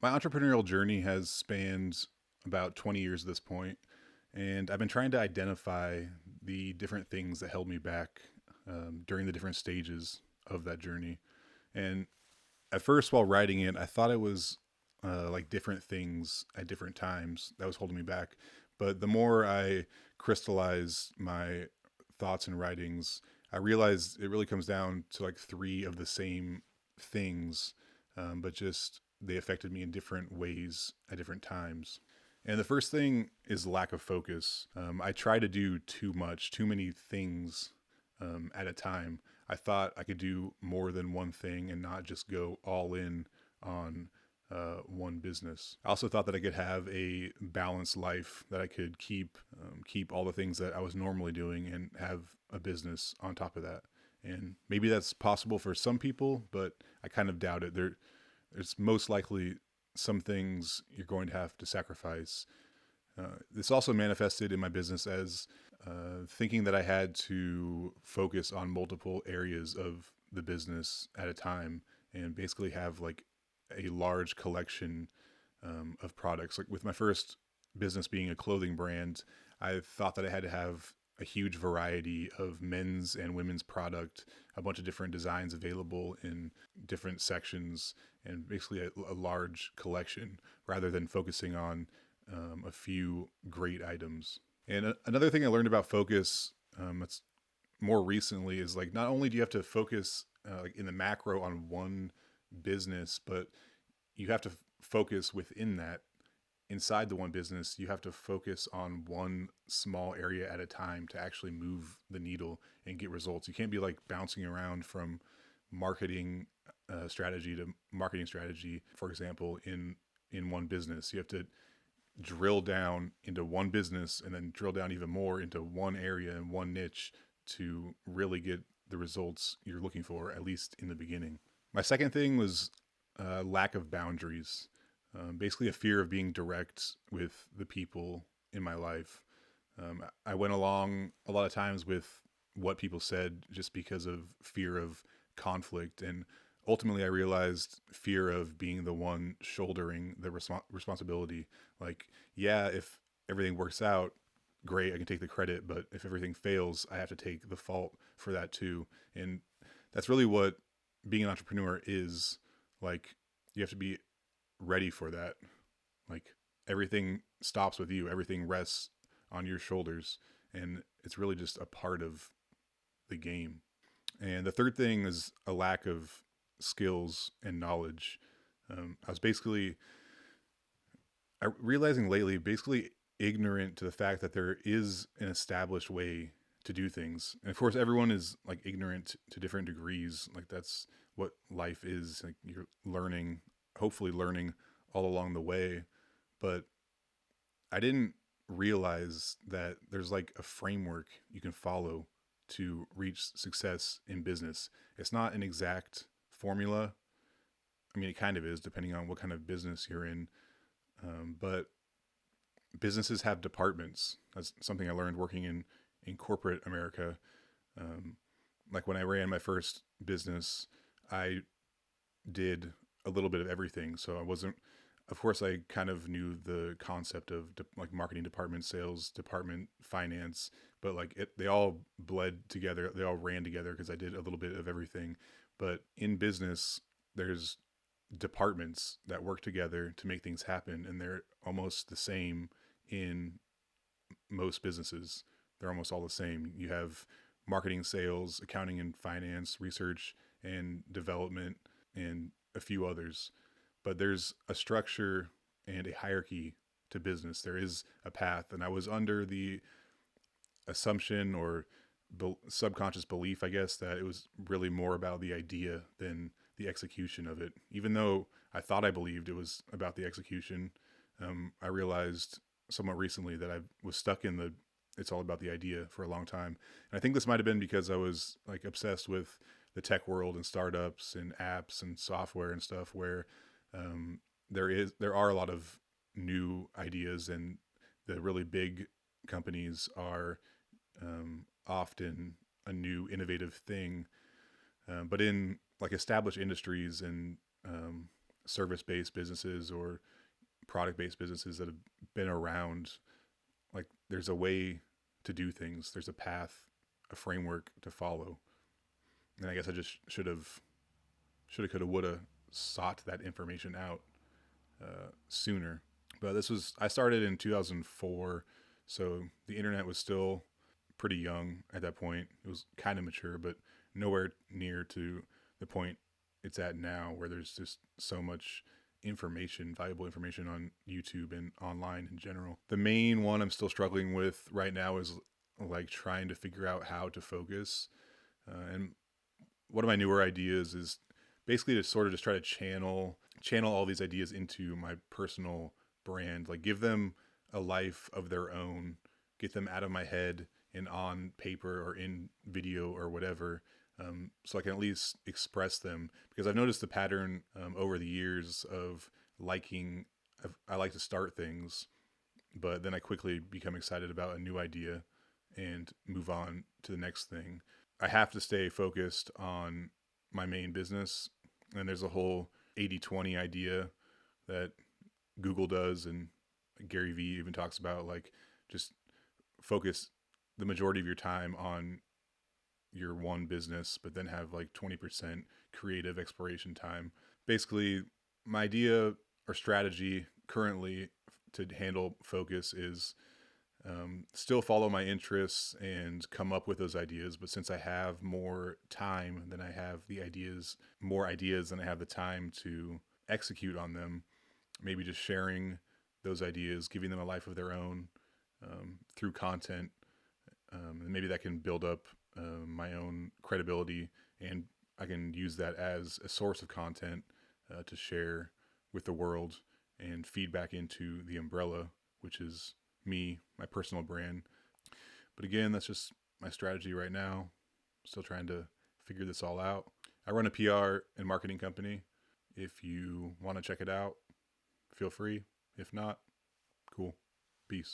My entrepreneurial journey has spanned about 20 years at this point, and I've been trying to identify the different things that held me back during the different stages of that journey. And at first, while writing it, I thought it was like different things at different times that was holding me back. But the more I crystallize my thoughts and writings, I realized it really comes down to like three of the same things, but just they affected me in different ways at different times. And the first thing is lack of focus. I try to do too much, too many things at a time. I thought I could do more than one thing and not just go all in on one business. I also thought that I could have a balanced life, that I could keep all the things that I was normally doing and have a business on top of that. And maybe that's possible for some people, but I kind of doubt it. There's most likely some things you're going to have to sacrifice. This also manifested in my business as thinking that I had to focus on multiple areas of the business at a time and basically have like a large collection of products. Like with my first business being a clothing brand, I thought that I had to have a huge variety of men's and women's product, a bunch of different designs available in different sections, and basically a large collection rather than focusing on a few great items. And another thing I learned about focus, that's more recently, is like not only do you have to focus like in the macro on one business, but you have to focus within that. Inside the one business, you have to focus on one small area at a time to actually move the needle and get results. You can't be like bouncing around from marketing strategy to marketing strategy, for example, in one business. You have to drill down into one business and then drill down even more into one area and one niche to really get the results you're looking for, at least in the beginning. My second thing was lack of boundaries. Basically, a fear of being direct with the people in my life. I went along a lot of times with what people said just because of fear of conflict. And ultimately, I realized fear of being the one shouldering the responsibility. Like, yeah, if everything works out, great, I can take the credit. But if everything fails, I have to take the fault for that too. And that's really what being an entrepreneur is. Like, you have to be ready for that. Like everything stops with you, everything rests on your shoulders, and it's really just a part of the game. And the third thing is a lack of skills and knowledge. I was basically realizing lately, basically ignorant to the fact that there is an established way to do things. And of course, everyone is like ignorant to different degrees. Like that's what life is. Like you're learning, hopefully learning all along the way. But I didn't realize that there's like a framework you can follow to reach success in business. It's not an exact formula. I mean, it kind of is depending on what kind of business you're in. But businesses have departments. That's something I learned working in corporate America. Um, like when I ran my first business, I did a little bit of everything. So I wasn't, of course, I kind of knew the concept of like marketing department, sales department, finance, but like they all bled together. They all ran together because I did a little bit of everything. But in business, there's departments that work together to make things happen, and they're almost the same in most businesses. They're almost all the same. You have marketing, sales, accounting and finance, research and development, and a few others. But there's a structure and a hierarchy to business. There is a path. And I was under the assumption or subconscious belief, I guess, that it was really more about the idea than the execution of it. Even though I thought I believed it was about the execution, I realized somewhat recently that I was stuck in the it's all about the idea for a long time. And I think this might have been because I was like obsessed with the tech world and startups and apps and software and stuff where there are a lot of new ideas, and the really big companies are often a new innovative thing. But in like established industries and service-based businesses or product-based businesses that have been around. Like there's a way to do things. There's a path, a framework to follow. And I guess I just shoulda, coulda, woulda sought that information out sooner. But I started in 2004, so the internet was still pretty young at that point. It was kind of mature, but nowhere near to the point it's at now, where there's just so much information, valuable information on YouTube and online in general. The main one I'm still struggling with right now is like trying to figure out how to focus. And one of my newer ideas is basically to sort of just try to channel all these ideas into my personal brand, like give them a life of their own, get them out of my head and on paper or in video or whatever, so I can at least express them. Because I've noticed the pattern over the years of I like to start things, but then I quickly become excited about a new idea and move on to the next thing. I have to stay focused on my main business, and there's a whole 80-20 idea that Google does, and Gary Vee even talks about, like, just focus the majority of your time on your one business, but then have like 20% creative exploration time. Basically, my idea or strategy currently to handle focus is still follow my interests and come up with those ideas. But since I have more time than I have more ideas than I have the time to execute on them, maybe just sharing those ideas, giving them a life of their own through content. And maybe that can build up my own credibility, and I can use that as a source of content to share with the world and feed back into the umbrella, which is me, my personal brand. But again, that's just my strategy right now. Still trying to figure this all out. I run a PR and marketing company. If you want to check it out, feel free. If not, cool. Peace.